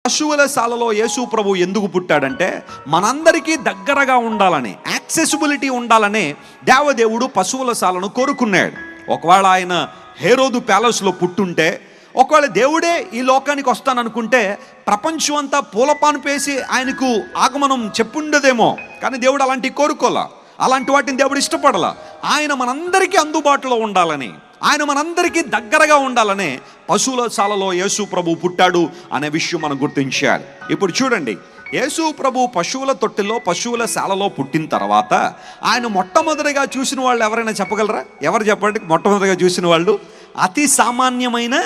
పశువుల శాలలో యేసు ప్రభు ఎందుకు పుట్టాడంటే మనందరికీ దగ్గరగా ఉండాలని, యాక్సెసిబిలిటీ ఉండాలని దేవదేవుడు పశువుల శాలను కోరుకున్నాడు. ఒకవేళ ఆయన హేరోదు ప్యాలెస్లో పుట్టుంటే, ఒకవేళ దేవుడే ఈ లోకానికి వస్తాననుకుంటే ప్రపంచం అంతా పూలపాన్పేసి ఆయనకు ఆగమనం చెప్పుండదేమో. కానీ దేవుడు అలాంటి కోరుకోలా, అలాంటి వాటిని దేవుడు ఇష్టపడలా. ఆయన మనందరికీ అందుబాటులో ఉండాలని, ఆయన మనందరికీ దగ్గరగా ఉండాలనే పశువుల శాలలో యేసు ప్రభు పుట్టాడు అనే విషయం మనం గుర్తించాలి. ఇప్పుడు చూడండి, యేసు ప్రభు పశువుల తొట్టిలో, పశువుల శాలలో పుట్టిన తర్వాత ఆయన మొట్టమొదటిగా చూసిన వాళ్ళు ఎవరైనా చెప్పగలరా? ఎవరు చెప్పండి? మొట్టమొదటిగా చూసిన వాళ్ళు అతి సామాన్యమైన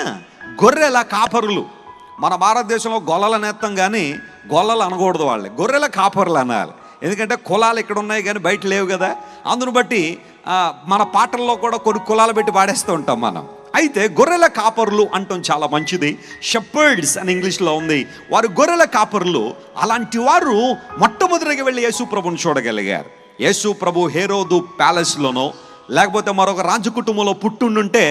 గొర్రెల కాపరులు. మన భారతదేశంలో గొల్లల నేత్తం, కానీ గొల్లలు అనకూడదు, వాళ్ళే గొర్రెల కాపరులు అనాలి. ఎందుకంటే కులాలు ఇక్కడ ఉన్నాయి కానీ బయట లేవు కదా. అందును బట్టి మన పాటల్లో కూడా కొన్ని కులాలు పెట్టి పాడేస్తూ ఉంటాం మనం. అయితే గొర్రెల కాపరులు అంటాం చాలా మంచిది. షెపర్డ్స్ అని ఇంగ్లీష్లో ఉంది. వారు గొర్రెల కాపరులు. అలాంటి వారు మొట్టమొదటిగా వెళ్ళి యేసు ప్రభుని చూడగలిగారు. యేసు ప్రభు హేరోదు ప్యాలెస్లోనో లేకపోతే మరొక రాజు కుటుంబంలో పుట్టుండుంటే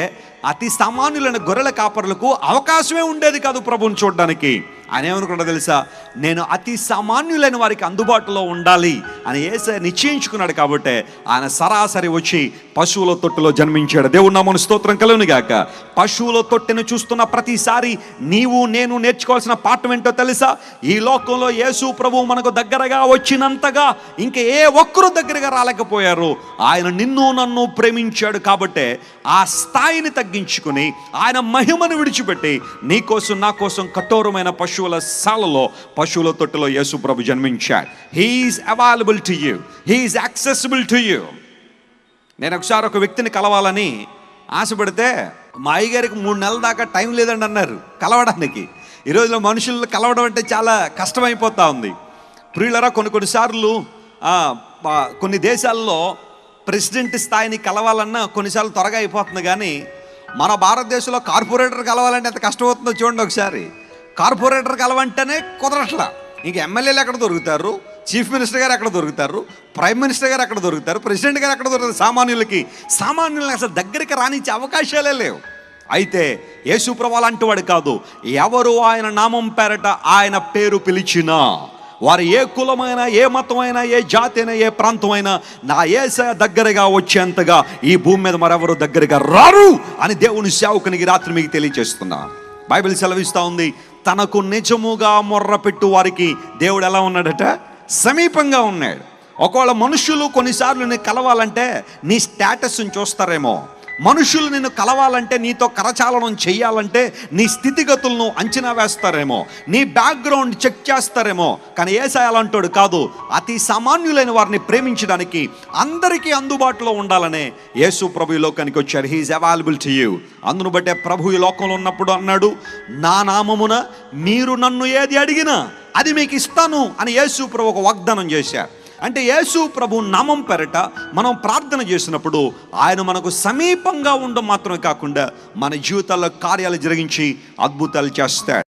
అతి సామాన్యులైన గొర్రెల కాపరులకు అవకాశమే ఉండేది కాదు ప్రభుని చూడడానికి. ఆయన ఏమనుకున్నా తెలుసా? నేను అతి సామాన్యులైన వారికి అందుబాటులో ఉండాలి అని యేసయ్య నిశ్చయించుకున్నాడు. కాబట్టి ఆయన సరాసరి వచ్చి పశువుల తొట్టిలో జన్మించాడు. దేవుని నామమునకు స్తోత్రం కలుగును గాక. పశువుల తొట్టిని చూస్తున్న ప్రతిసారి నీవు నేను నేర్చుకోవాల్సిన పాఠం ఏంటో తెలుసా? ఈ లోకంలో యేసు ప్రభు మనకు దగ్గరగా వచ్చినంతగా ఇంక ఏ ఒక్కరు దగ్గరగా రాలేకపోయారు. ఆయన నిన్ను నన్ను ప్రేమించాడు. కాబట్టి ఆ స్థాయిని తగ్గించుకుని ఆయన మహిమను విడిచిపెట్టి నీ కోసం నా కోసం కఠోరమైన పశువుల శాలలో, పశువుల తొట్టిలో యేసు ప్రభు జన్మించాడు. He is available to you, he is accessible to you. నేను ఒకసారి ఒక వ్యక్తిని కలవాలని ఆశపడితే మా అయ్యగారికి 3 నెలల దాకా టైం లేదండి అన్నారు కలవడానికి. ఈ రోజులో మనుషులు కలవడం అంటే చాలా కష్టమైపోతూ ఉంది. ప్రియులరా, కొన్నిసార్లు కొన్ని దేశాల్లో ప్రెసిడెంట్ స్థాయిని కలవాలన్నా కొన్నిసార్లు త్వరగా అయిపోతుంది. కానీ మన భారతదేశంలో కార్పొరేటర్ కలవాలంటే ఎంత కష్టమవుతుందో చూడండి ఒకసారి. కార్పొరేటర్ కలవంటేనే కుదరట్లా. ఇంక ఎమ్మెల్యేలు ఎక్కడ దొరుకుతారు, చీఫ్ మినిస్టర్ గారు ఎక్కడ దొరుకుతారు, ప్రైమ్ మినిస్టర్ గారు ఎక్కడ దొరుకుతారు, ప్రెసిడెంట్ గారు ఎక్కడ దొరుకుతారు? సామాన్యులకి అసలు దగ్గరికి రానిచ్చే అవకాశాలే లేవు. అయితే యేసు ప్రభు అలాంటి వాడు కాదు. ఎవరు ఆయన నామం పేరట ఆయన పేరు పిలిచినా, వారు ఏ కులమైనా, ఏ మతమైనా, ఏ జాతి అయినా, ఏ ప్రాంతమైనా నా యేసయ్య దగ్గరగా వచ్చేంతగా ఈ భూమి మీద మరెవరు దగ్గరగా రారు అని దేవుని సేవకునికి రాత్రి మీకు తెలియజేస్తున్నా. బైబిల్ సెలవిస్తూ ఉంది, తనకు నిజముగా మొర్రపెట్టు వారికి దేవుడు ఎలా ఉన్నాడట? సమీపంగా ఉన్నాడు. ఒకవేళ మనుషులు కొన్నిసార్లు నీకు కలవాలంటే నీ స్టేటస్ని చూస్తారేమో, మనుషులు నిన్ను కలవాలంటే, నీతో కరచాలనం చేయాలంటే నీ స్థితిగతులను అంచనా వేస్తారేమో, నీ బ్యాక్గ్రౌండ్ చెక్ చేస్తారేమో. కానీ యేసయ్య అలాంటోడు కాదు. అతి సామాన్యులైన వారిని ప్రేమించడానికి, అందరికీ అందుబాటులో ఉండాలనే యేసు ప్రభు ఈ లోకానికి వచ్చారు. He is available to you. అందును బట్టే ప్రభు ఈ లోకంలో ఉన్నప్పుడు అన్నాడు, నా నామమున మీరు నన్ను ఏది అడిగినా అది మీకు ఇస్తాను అని యేసు ప్రభు ఒక వాగ్దానం చేశారు. అంటే యేసు ప్రభు నామం పేరట మనం ప్రార్థన చేసినప్పుడు ఆయన మనకు సమీపంగా ఉండడం మాత్రమే కాకుండా మన జీవితాల్లో కార్యాలు జరిగించి అద్భుతాలు చేస్తాడు.